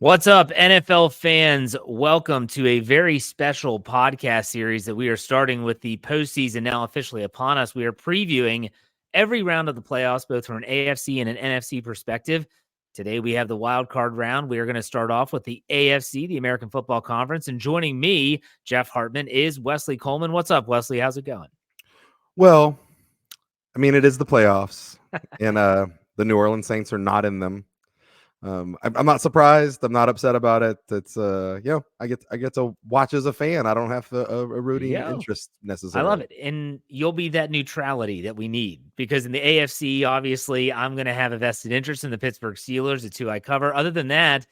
What's up, NFL fans? Welcome to a very special podcast series that we are starting with the postseason now officially upon us. We are previewing every round of the playoffs, both from an AFC and an NFC perspective. Today, we have the wild card round. We are going to start off with the AFC, the American Football Conference. And joining me, Jeff Hartman, is Wesley Coleman. What's up, Wesley? How's it going? Well, I mean, it is the playoffs, and the New Orleans Saints are not in them. I'm not surprised. I'm not upset about it. It's I get to watch as a fan. I don't have a rooting interest I necessarily. love it. And you'll be that neutrality that we need because in the AFC, obviously, I'm going to have a vested interest in the Pittsburgh Steelers. It's who I cover. Other than that,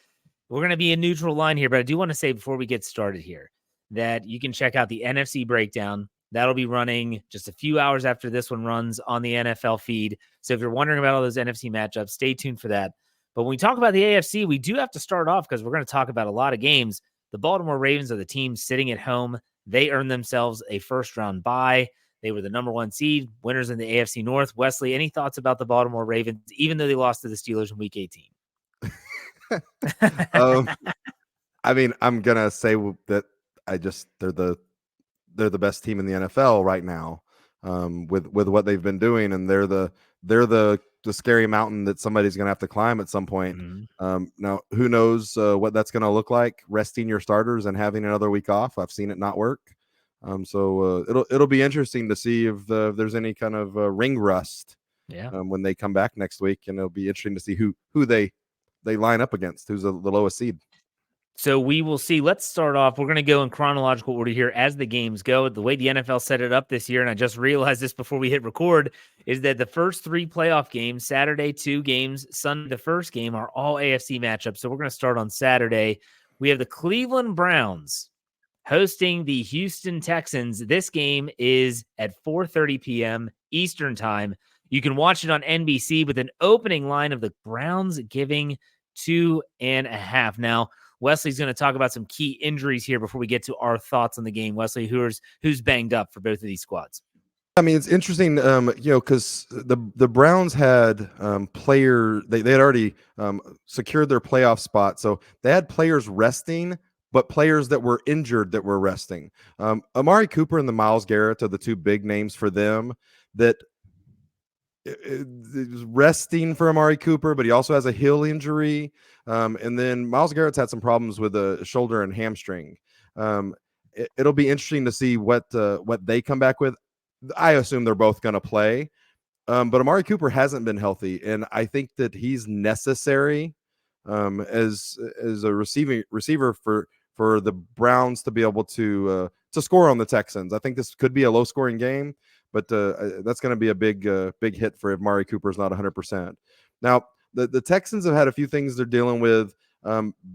we're going to be a neutral line here. But I do want to say before we get started here that you can check out the NFC breakdown. That'll be running just a few hours after this one runs on the NFL feed. So if you're wondering about all those NFC matchups, stay tuned for that. But when we talk about the AFC, we do have to start off because we're going to talk about a lot of games. The Baltimore Ravens are the team sitting at home. They earned themselves a first-round bye. They were the number one seed, winners in the AFC North. Wesley, any thoughts about the Baltimore Ravens, even though they lost to the Steelers in Week 18? I mean, I'm gonna say that they're the best team in the NFL right now, with what they've been doing, and they're the scary mountain that somebody's going to have to climb at some point. Mm-hmm. Now, who knows what that's going to look like, resting your starters and having another week off. I've seen it not work. So it'll be interesting to see if there's any kind of ring rust when they come back next week, and it'll be interesting to see who they line up against, who's the lowest seed. So we will see. Let's start off. We're going to go in chronological order here as the games go. The way the NFL set it up this year, and I just realized this before we hit record, is that the first three playoff games, Saturday 2 games, Sunday the first game, are all AFC matchups. So we're going to start on Saturday. We have the Cleveland Browns hosting the Houston Texans. This game is at 4:30 p.m. Eastern time. You can watch it on NBC with an opening line of the Browns giving 2.5. Now, Wesley's going to talk about some key injuries here before we get to our thoughts on the game. Wesley, who's banged up for both of these squads? I mean, it's interesting, because the Browns had they had already secured their playoff spot, so they had players resting, but players that were injured that were resting. Amari Cooper and the Myles Garrett are the two big names for them that is resting for Amari Cooper, but he also has a heel injury. And then Myles Garrett's had some problems with a shoulder and hamstring. It'll be interesting to see what they come back with. I assume they're both going to play. But Amari Cooper hasn't been healthy, and I think that he's necessary as a receiver for the Browns to be able to score on the Texans. I think this could be a low scoring game, but that's going to be a big hit for if Amari Cooper is not 100%. Now, the Texans have had a few things they're dealing with.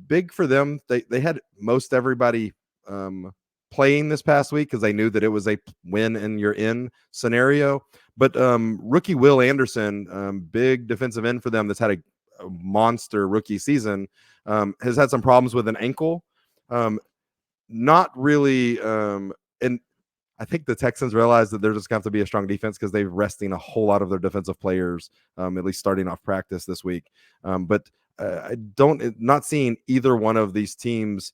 Big for them, they had most everybody playing this past week because they knew that it was a win and you're in scenario. But rookie Will Anderson, big defensive end for them that's had a monster rookie season, has had some problems with an ankle. Not really, and I think the Texans realize that they're just going to have to be a strong defense because they're resting a whole lot of their defensive players, at least starting off practice this week. But not seeing either one of these teams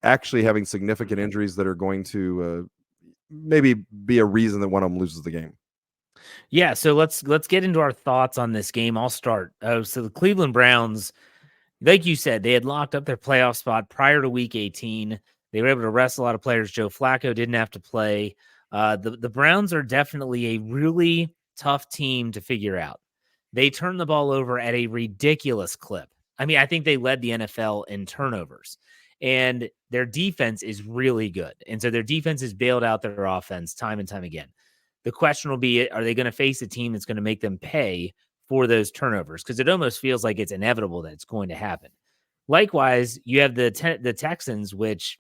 actually having significant injuries that are going to maybe be a reason that one of them loses the game. Yeah, so let's get into our thoughts on this game. I'll start. So the Cleveland Browns, like you said, they had locked up their playoff spot prior to Week 18. They were able to rest a lot of players. Joe Flacco didn't have to play. The Browns are definitely a really tough team to figure out. They turn the ball over at a ridiculous clip. I mean, I think they led the NFL in turnovers. And their defense is really good. And so their defense has bailed out their offense time and time again. The question will be, are they going to face a team that's going to make them pay for those turnovers? Because it almost feels like it's inevitable that it's going to happen. Likewise, you have the Texans, which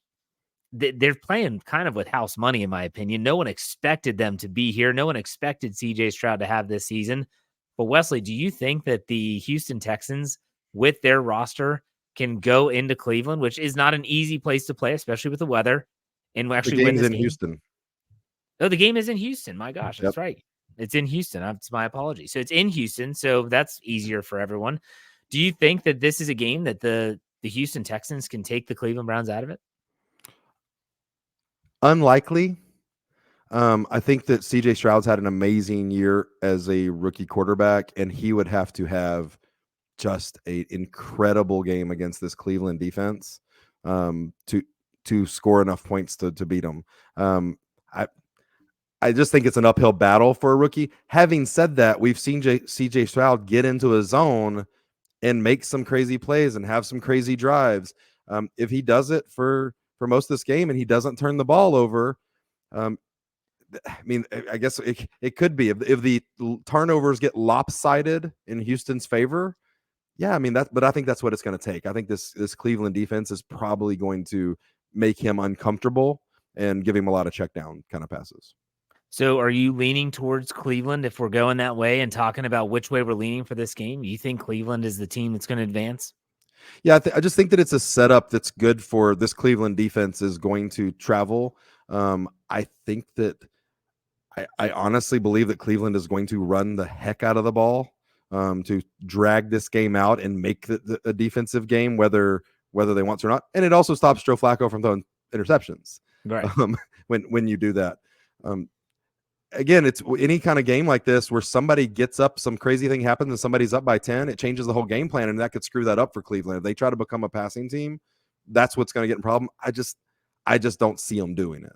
they're playing kind of with house money, in my opinion. No one expected them to be here. No one expected CJ Stroud to have this season. But Wesley, do you think that the Houston Texans, with their roster, can go into Cleveland, which is not an easy place to play, especially with the weather, and actually win this game? Houston. Oh, the game is in Houston. My gosh, that's right. It's in Houston. It's my apologies. So it's in Houston, so that's easier for everyone. Do you think that this is a game that the the Houston Texans can take the Cleveland Browns out of it? Unlikely. I think that CJ Stroud's had an amazing year as a rookie quarterback, and he would have to have just an incredible game against this Cleveland defense to score enough points to beat them. I just think it's an uphill battle for a rookie. Having said that, we've seen CJ Stroud get into a zone and make some crazy plays and have some crazy drives. If he does it for most of this game and he doesn't turn the ball over, I mean, I guess it could be if the turnovers get lopsided in Houston's favor. Yeah, I mean but I think that's what it's going to take. I think this Cleveland defense is probably going to make him uncomfortable and give him a lot of check down kind of passes. So are you leaning towards Cleveland if we're going that way and talking about which way we're leaning for this game? You think Cleveland is the team that's going to advance? Yeah, I just think that it's a setup that's good for this Cleveland defense is going to travel. I think that I honestly believe that Cleveland is going to run the heck out of the ball to drag this game out and make a defensive game, whether they want to or not. And it also stops Joe Flacco from throwing interceptions. Right. When you do that. Again, it's any kind of game like this where somebody gets up, some crazy thing happens, and somebody's up by 10. It changes the whole game plan, and that could screw that up for Cleveland. If they try to become a passing team, that's what's going to get in problem. I just don't see them doing it.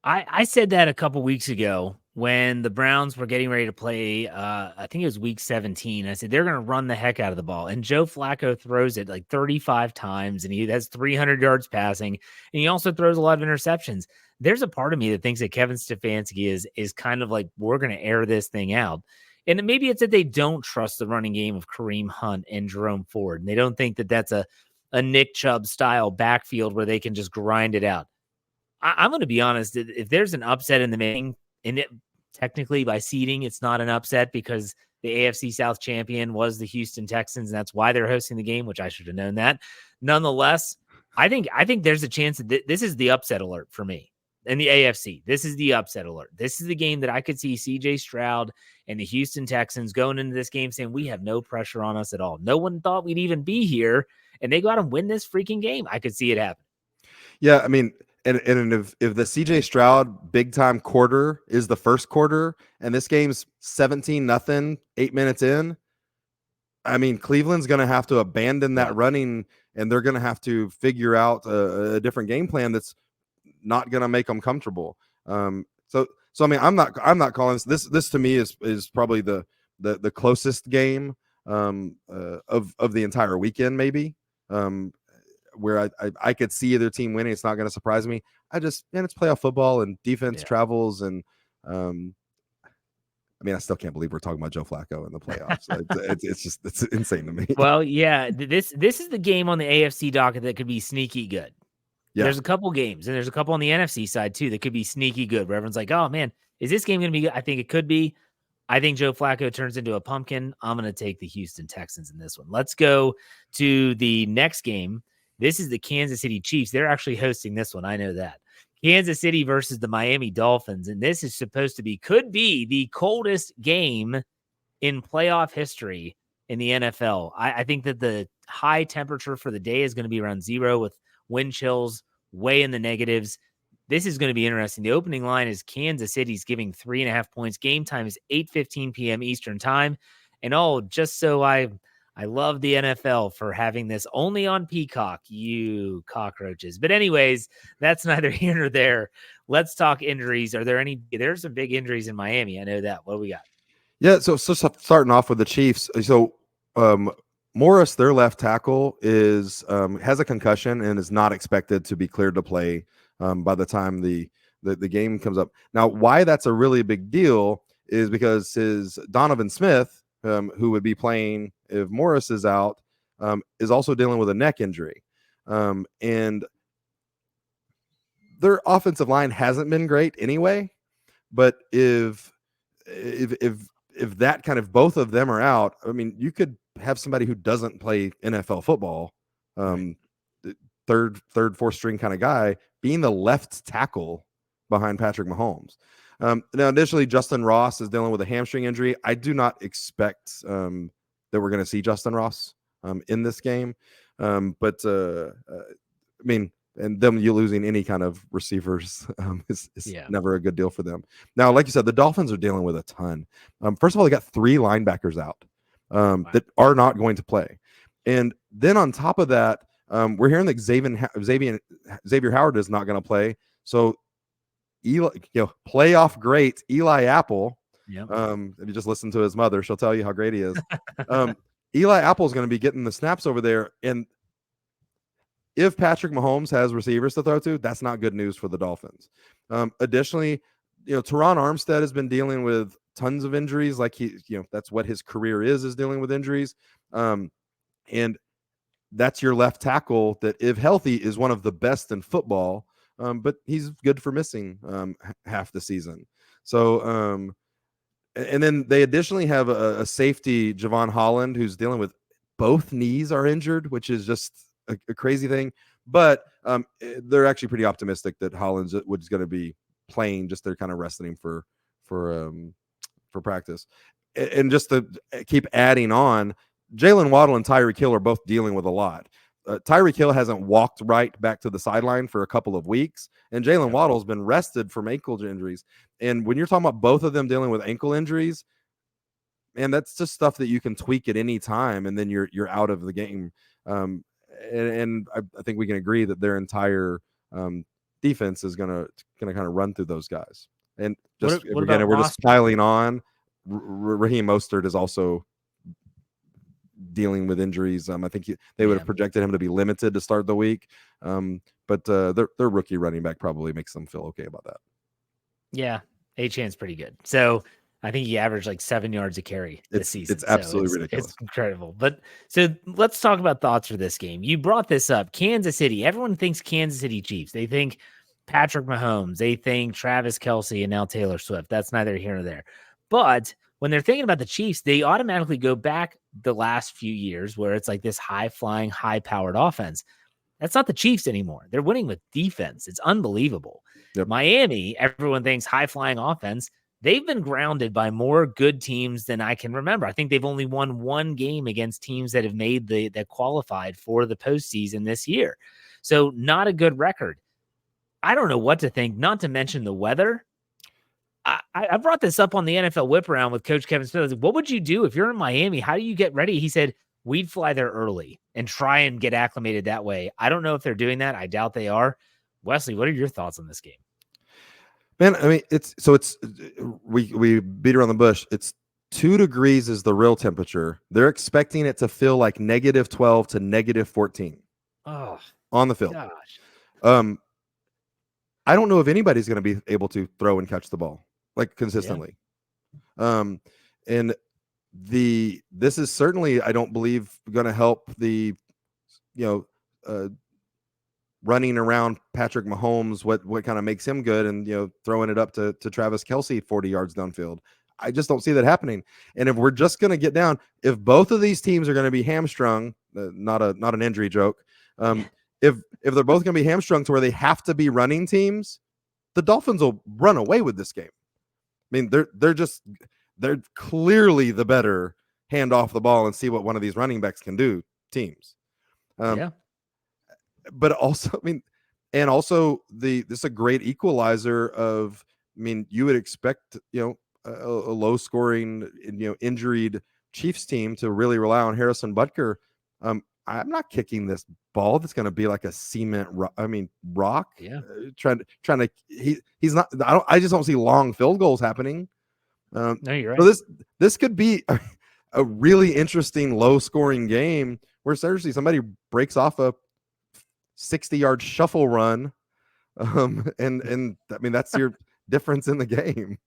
I said that a couple weeks ago when the Browns were getting ready to play. I think it was week 17. I said they're going to run the heck out of the ball, and Joe Flacco throws it like 35 times, and he has 300 yards passing, and he also throws a lot of interceptions. There's a part of me that thinks that Kevin Stefanski is kind of like, we're going to air this thing out. And maybe it's that they don't trust the running game of Kareem Hunt and Jerome Ford, and they don't think that that's a Nick Chubb style backfield where they can just grind it out. I'm going to be honest. If there's an upset in the making, and it technically by seeding, it's not an upset because the AFC South champion was the Houston Texans, and that's why they're hosting the game, which I should have known that. Nonetheless, I think there's a chance that this is the upset alert for me in the AFC. This is the upset alert. This is the game that I could see CJ Stroud and the Houston Texans going into this game saying, we have no pressure on us at all. No one thought we'd even be here, and they go out and win this freaking game. I could see it happen. Yeah, I mean, and if the CJ Stroud big time quarter is the first quarter and this game's 17-0, 8 minutes in, I mean, Cleveland's going to have to abandon that running, and they're going to have to figure out a different game plan that's not going to make them comfortable. So I mean, I'm not calling this to me is probably the closest game of the entire weekend, maybe. Where I could see either team winning. It's not going to surprise me. It's playoff football and defense travels. And I mean, I still can't believe we're talking about Joe Flacco in the playoffs. it's insane to me. Well, yeah, this is the game on the AFC docket that could be sneaky good. Yeah. There's a couple games, and there's a couple on the NFC side too that could be sneaky good, where everyone's like, oh man, is this game going to be good? I think it could be. I think Joe Flacco turns into a pumpkin. I'm going to take the Houston Texans in this one. Let's go to the next game. This is the Kansas City Chiefs. They're actually hosting this one. I know that. Kansas City versus the Miami Dolphins. And this is supposed to be, could be the coldest game in playoff history in the NFL. I think that the high temperature for the day is going to be around 0 with wind chills way in the negatives. This is going to be interesting. The opening line is Kansas City's giving 3.5 points. Game time is 8:15 p.m. Eastern time. And just so I love the NFL for having this only on Peacock, you cockroaches. But anyways, that's neither here nor there. Let's talk injuries. There's some big injuries in Miami. I know that. What do we got? Yeah, so starting off with the Chiefs. So Morris, their left tackle, has a concussion and is not expected to be cleared to play by the time the game comes up. Now, why that's a really big deal is because his Donovan Smith, who would be playing if Morris is out, is also dealing with a neck injury. And their offensive line hasn't been great anyway. But if that kind of both of them are out, I mean, you could have somebody who doesn't play NFL football, third, fourth string kind of guy, being the left tackle behind Patrick Mahomes. Now, additionally, Justin Ross is dealing with a hamstring injury. I do not expect that we're going to see Justin Ross in this game. I mean, and them you losing any kind of receivers is never a good deal for them. Now, like you said, the Dolphins are dealing with a ton. First of all, they got 3 linebackers out that are not going to play. And then on top of that, we're hearing that Xavier Howard is not going to play. So playoff great Eli Apple. Yep. If you just listen to his mother, she'll tell you how great he is. Eli Apple is going to be getting the snaps over there. And if Patrick Mahomes has receivers to throw to, that's not good news for the Dolphins. Additionally, Teron Armstead has been dealing with tons of injuries. Like that's what his career is dealing with injuries. And that's your left tackle that, if healthy, is one of the best in football. But he's good for missing half the season. So, and then they additionally have a safety, Javon Holland, who's dealing with both knees are injured, which is just a crazy thing. But they're actually pretty optimistic that Holland's was going to be playing. Just they're kind of resting him for practice. And just to keep adding on, Jalen Waddle and Tyreek Hill are both dealing with a lot. Tyreek Hill hasn't walked right back to the sideline for a couple of weeks, and Jalen Waddle's been rested from ankle injuries. And when you're talking about both of them dealing with ankle injuries, man, that's just stuff that you can tweak at any time, and then you're out of the game. And I think we can agree that their entire defense is gonna kind of run through those guys. And just we're just piling on. Raheem Mostert is also dealing with injuries. I think they would have projected him to be limited to start the week, but their rookie running back probably makes them feel okay about that. Yeah, Achan's pretty good. So I think he averaged like 7 yards a carry this season. It's absolutely ridiculous. It's incredible. But so let's talk about thoughts for this game. You brought this up. Kansas City. Everyone thinks Kansas City Chiefs. They think Patrick Mahomes. They think Travis Kelce and now Taylor Swift. That's neither here nor there. But when they're thinking about the Chiefs, they automatically go back the last few years where it's like this high-flying, high-powered offense. That's not the Chiefs anymore. They're winning with defense. It's unbelievable. Yep. Miami, everyone thinks high-flying offense. They've been grounded by more good teams than I can remember. I think they've only won 1 game against teams that have made that qualified for the postseason this year. So not a good record. I don't know what to think, not to mention the weather. I brought this up on the NFL Whip Around with Coach Kevin Smith. What would you do if you're in Miami? How do you get ready? He said, we'd fly there early and try and get acclimated that way. I don't know if they're doing that. I doubt they are. Wesley, what are your thoughts on this game? Man, I mean, we beat around the bush. It's 2 degrees is the real temperature. They're expecting it to feel like -12 to -14 on the field. Gosh. I don't know if anybody's going to be able to throw and catch the ball like consistently. And this is certainly, I don't believe, going to help the running around Patrick Mahomes, what kind of makes him good, and throwing it up to Travis Kelce 40 yards downfield. I just don't see that happening. And if we're just going to get down, if both of these teams are going to be hamstrung, not an injury joke, if they're both going to be hamstrung to where they have to be running teams, the Dolphins will run away with this game. I mean, they're clearly the better hand off the ball and see what one of these running backs can do teams. But also, I mean, and also this is a great equalizer of, I mean, you would expect, a low scoring, injured Chiefs team to really rely on Harrison Butker. I'm not kicking this ball that's going to be like a cement rock. Trying to he's not. I just don't see long field goals happening. No, you're right. So this could be a really interesting low scoring game where seriously somebody breaks off a 60-yard shuffle run, and I mean that's your difference in the game.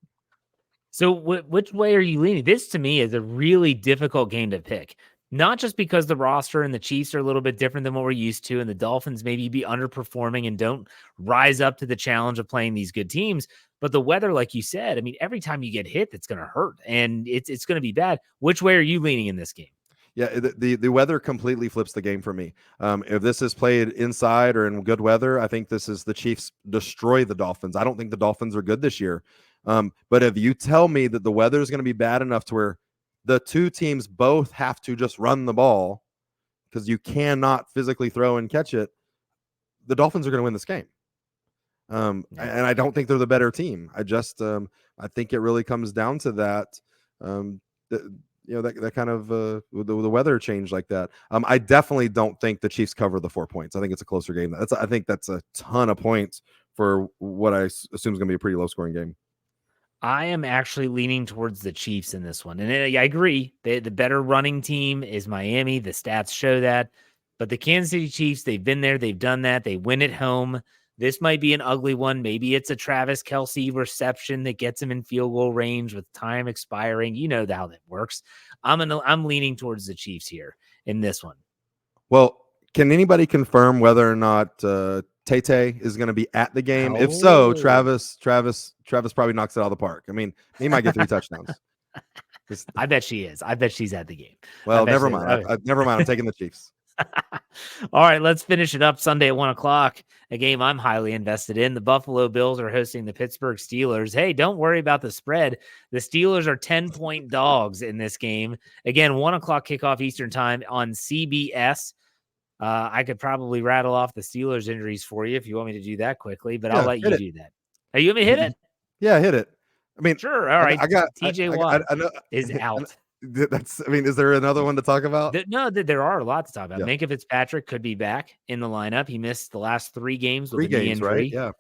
So which way are you leaning? This to me is a really difficult game to pick. Not just because the roster and the Chiefs are a little bit different than what we're used to, and the Dolphins maybe be underperforming and don't rise up to the challenge of playing these good teams, but the weather, like you said, I mean, every time you get hit, it's going to hurt, and it's going to be bad. Which way are you leaning in this game? Yeah, the weather completely flips the game for me. If this is played inside or in good weather, I think this is the Chiefs destroy the Dolphins. I don't think the Dolphins are good this year. But if you tell me that the weather is going to be bad enough to where the two teams both have to just run the ball because you cannot physically throw and catch it, the Dolphins are going to win this game. And I don't think they're the better team. I think it really comes down to that. That kind of the weather change like that. I definitely don't think the Chiefs cover the 4 points. I think it's a closer game. I think that's a ton of points for what I assume is going to be a pretty low scoring game. I am actually leaning towards the Chiefs in this one. And I agree. The better running team is Miami. The stats show that. But the Kansas City Chiefs, they've been there. They've done that. They win at home. This might be an ugly one. Maybe it's a Travis Kelce reception that gets him in field goal range with time expiring. You know how that works. I'm leaning towards the Chiefs here in this one. Well, can anybody confirm whether or not Tay is going to be at the game? Oh. If so, Travis probably knocks it out of the park. I mean, he might get 3 touchdowns. I bet she is. I bet she's at the game. Well, never mind. Never mind. I'm taking the Chiefs. All right, let's finish it up Sunday at 1:00. A game I'm highly invested in. The Buffalo Bills are hosting the Pittsburgh Steelers. Hey, don't worry about the spread. The Steelers are 10-point dogs in this game. Again, 1:00 kickoff Eastern time on CBS. I could probably rattle off the Steelers injuries for you if you want me to do that quickly, but I'll let you do that. Are you want me to hit it? Yeah, hit it. I mean, sure. All right. I got TJ Watt is out. Is there another one to talk about? No, there are a lot to talk about. Yeah. Minkah Fitzpatrick could be back in the lineup. He missed the last 3 games with a knee injury. Right? Yeah.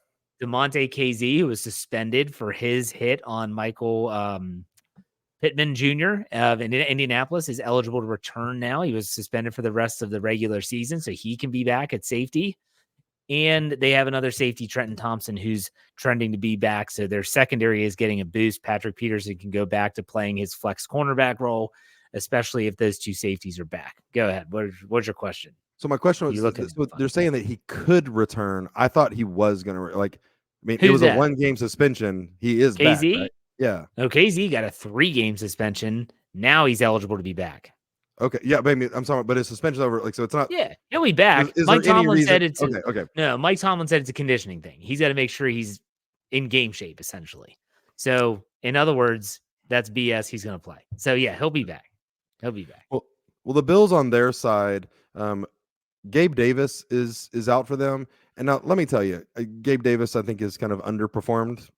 DeMonte KZ, who was suspended for his hit on Michael Pittman Jr. of Indianapolis, is eligible to return now. He was suspended for the rest of the regular season, so he can be back at safety. And they have another safety, Trenton Thompson, who's trending to be back. So their secondary is getting a boost. Patrick Peterson can go back to playing his flex cornerback role, especially if those 2 safeties are back. Go ahead. What's your question? So my question was, they're saying that he could return. I thought he was going to it was a 1-game suspension. He is KZ? back, right? Yeah. No, KZ got a 3-game suspension. Now he's eligible to be back. Okay. Yeah, but I'm sorry, but his suspension's over. So it's not. Yeah, he'll be back. Mike Tomlin said it's okay. No, Mike Tomlin said it's a conditioning thing. He's got to make sure he's in game shape, essentially. So, in other words, that's BS. He's going to play. So, yeah, he'll be back. Well, the Bills on their side, Gabe Davis is out for them. And now let me tell you, Gabe Davis, I think, is kind of underperformed.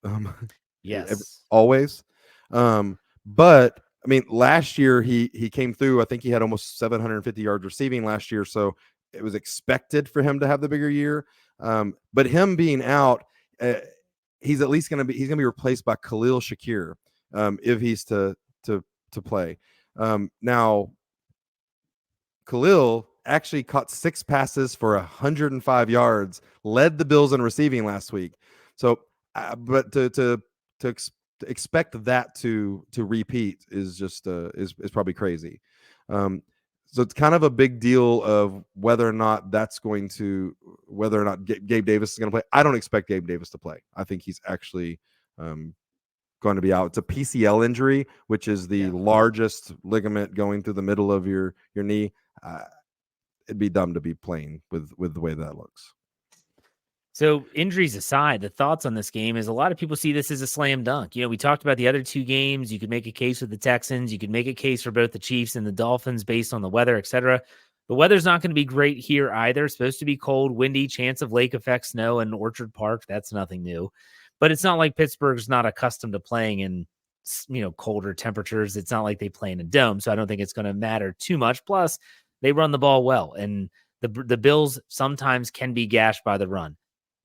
Yes, always. But I mean, last year he came through. I think he had almost 750 yards receiving last year, so it was expected for him to have the bigger year. But him being out, he's at least going to be replaced by Khalil Shakir if he's to play. Now, Khalil actually caught 6 passes for 105 yards, led the Bills in receiving last week. So, but to expect that to repeat is just is probably crazy. So it's kind of a big deal of whether or not Gabe Davis is going to play. I don't expect Gabe Davis to play. I think he's actually going to be out. It's a PCL injury, which is the largest ligament going through the middle of your knee. It'd be dumb to be playing with the way that looks. So injuries aside, the thoughts on this game is a lot of people see this as a slam dunk. You know, we talked about the other 2 games. You could make a case with the Texans. You could make a case for both the Chiefs and the Dolphins based on the weather, etc. The weather's not going to be great here either. It's supposed to be cold, windy, chance of lake effect snow in Orchard Park. That's nothing new. But it's not like Pittsburgh's not accustomed to playing in, colder temperatures. It's not like they play in a dome. So I don't think it's going to matter too much. Plus, they run the ball well. And the Bills sometimes can be gashed by the run.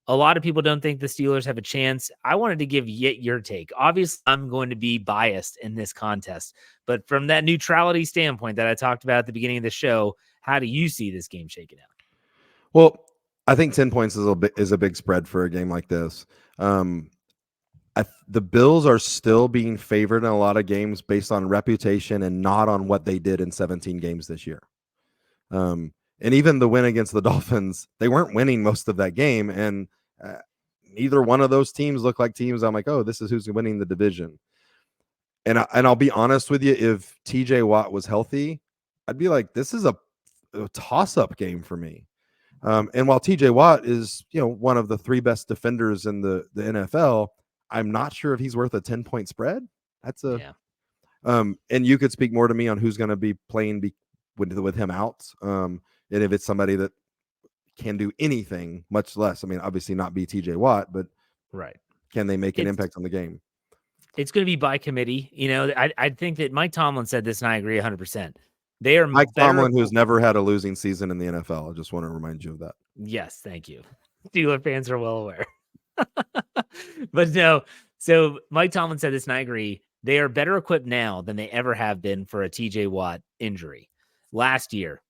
A lot of people don't think the Steelers have a chance. I wanted to give your take. Obviously, I'm going to be biased in this contest. But from that neutrality standpoint that I talked about at the beginning of the show, how do you see this game shaking out? Well, I think 10 points is a big spread for a game like this. The Bills are still being favored in a lot of games based on reputation and not on what they did in 17 games this year. And even the win against the Dolphins, they weren't winning most of that game. And neither one of those teams look like teams I'm like, oh, this is who's winning the division. And I'll be honest with you, if TJ Watt was healthy, I'd be like, this is a toss-up game for me. And while TJ Watt is, one of the 3 best defenders in the NFL, I'm not sure if he's worth a 10-point spread. That's and you could speak more to me on who's going to be playing with him out. And if it's somebody that can do anything, much less, I mean, obviously not be TJ Watt, but Right. can they make an impact on the game? It's going to be by committee. You know, I think that Mike Tomlin said this, and I agree 100%. They are Mike better. Tomlin, who's never had a losing season in the NFL. I just want to remind you of that. Yes, thank you. Steeler fans are well aware. But no, so Mike Tomlin said this, and I agree. They are better equipped now than they ever have been for a TJ Watt injury. Last year,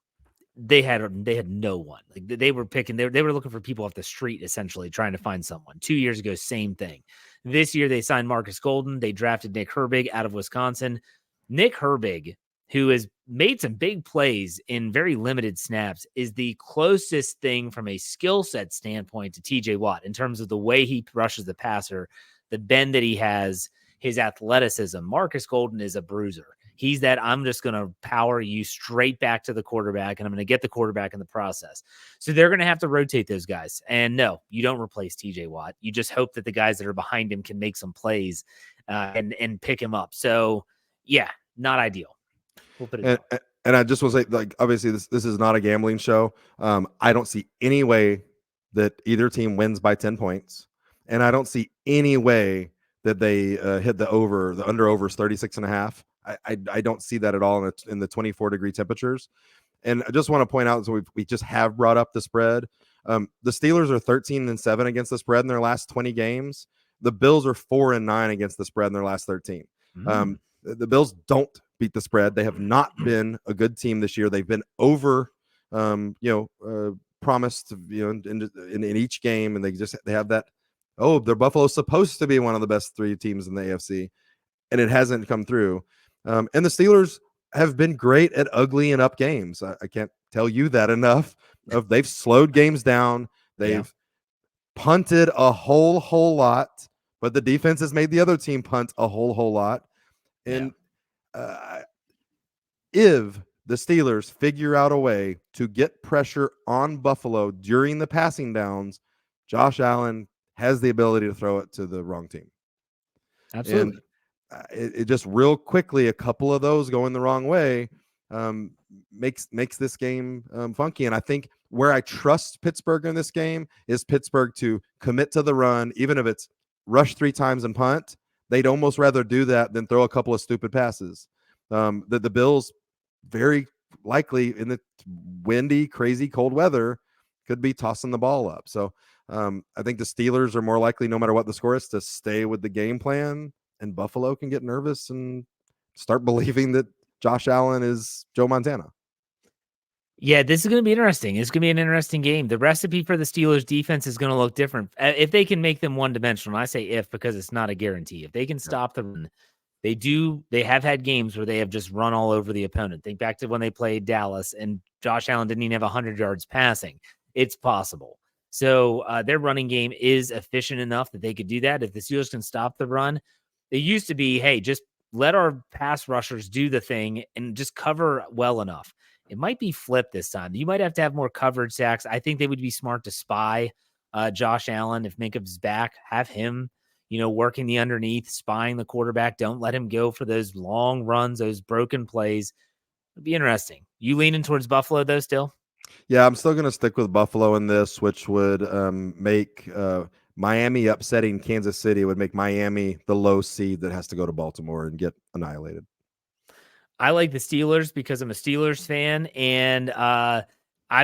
they had no one. Like they were picking, they were looking for people off the street, essentially trying to find someone. 2 years ago, same thing. This year, they signed Marcus Golden. They drafted Nick Herbig out of Wisconsin. Nick Herbig, who has made some big plays in very limited snaps, is the closest thing from a skill set standpoint to TJ Watt in terms of the way he rushes the passer, the bend that he has, his athleticism. Marcus Golden is a bruiser. He's that I'm just going to power you straight back to the quarterback, and I'm going to get the quarterback in the process. So they're going to have to rotate those guys. And no, you don't replace TJ Watt. You just hope that the guys that are behind him can make some plays and pick him up. So yeah, not ideal. We'll put it and I just want to say, like, obviously this is not a gambling show. I don't see any way that either team wins by 10 points. And I don't see any way that they hit the under over is 36.5. I don't see that at all in the 24-degree temperatures. And I just want to point out, so we just have brought up the spread. The Steelers are 13-7 against the spread in their last 20 games. The Bills are 4-9 against the spread in their last 13. The Bills don't beat the spread. They have not been a good team this year. They've been over, promised, in each game, and they have that. Oh, they're Buffalo's supposed to be one of the best 3 teams in the AFC, and it hasn't come through. And the Steelers have been great at ugly and up games. I can't tell you that enough. They've slowed games down. They've punted a whole lot, but the defense has made the other team punt a whole lot. And if the Steelers figure out a way to get pressure on Buffalo during the passing downs, Josh Allen has the ability to throw it to the wrong team. Absolutely. And it just real quickly, a couple of those going the wrong way makes this game funky. And I think where I trust Pittsburgh in this game is Pittsburgh to commit to the run, even if it's rush 3 times and punt. They'd almost rather do that than throw a couple of stupid passes. The Bills very likely in the windy, crazy, cold weather could be tossing the ball up. So I think the Steelers are more likely, no matter what the score is, to stay with the game plan, and Buffalo can get nervous and start believing that Josh Allen is Joe Montana. Yeah, this is going to be interesting. It's going to be an interesting game. The recipe for the Steelers defense is going to look different. If they can make them one-dimensional, I say if because it's not a guarantee. If they can stop the run, they have had games where they have just run all over the opponent. Think back to when they played Dallas and Josh Allen didn't even have 100 yards passing. It's possible. So their running game is efficient enough that they could do that. If the Steelers can stop the run, it used to be, hey, just let our pass rushers do the thing and just cover well enough. It might be flipped this time. You might have to have more coverage sacks. I think they would be smart to spy Josh Allen. If Minkah's back, have him, working the underneath, spying the quarterback. Don't let him go for those long runs, those broken plays. It'd be interesting. You leaning towards Buffalo, though, still? Yeah, I'm still going to stick with Buffalo in this, which would make Miami upsetting Kansas City, would make Miami the low seed that has to go to Baltimore and get annihilated. I like the Steelers because I'm a Steelers fan, and I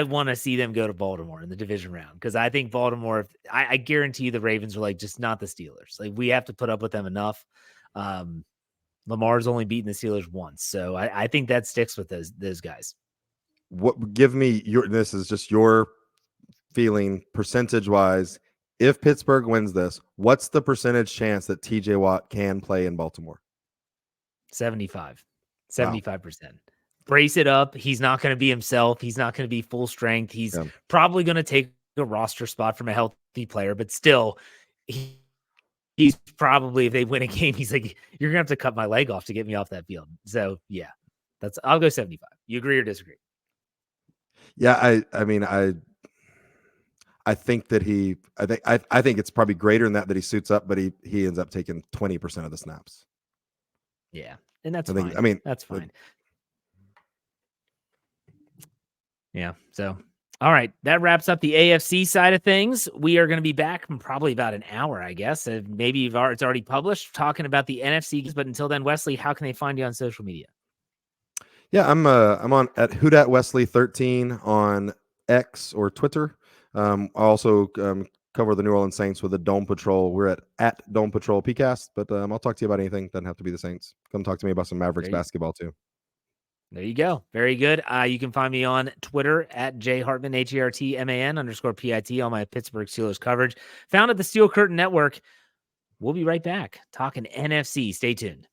want to see them go to Baltimore in the division round because I think Baltimore, I guarantee the Ravens are like just not the Steelers. Like we have to put up with them enough. Lamar's only beaten the Steelers once, so I think that sticks with those guys. Give me this is just your feeling percentage wise. If Pittsburgh wins this, what's the percentage chance that TJ Watt can play in Baltimore? 75%. Brace it up. He's not going to be himself. He's not going to be full strength. He's probably going to take a roster spot from a healthy player, but still, he's probably, if they win a game, he's like, you're going to have to cut my leg off to get me off that field. So yeah, I'll go 75. You agree or disagree? Yeah, I think that I think it's probably greater than that he suits up, but he ends up taking 20% of the snaps. Yeah, and that's fine. That's fine. Yeah. So, all right. That wraps up the AFC side of things. We are going to be back in probably about an hour, I guess. Maybe it's already published talking about the NFC. But until then, Wesley, how can they find you on social media? Yeah, I'm on at WhoDatWesley13 on X or Twitter. I also cover the New Orleans Saints with the Dome Patrol. We're at Dome Patrol PCast, but I'll talk to you about anything. Doesn't have to be the Saints. Come talk to me about some Mavericks basketball too. There you go. Very good. You can find me on Twitter at jhartman, HERTMAN_PIT, all my Pittsburgh Steelers coverage. Found at the Steel Curtain Network. We'll be right back talking NFC. Stay tuned.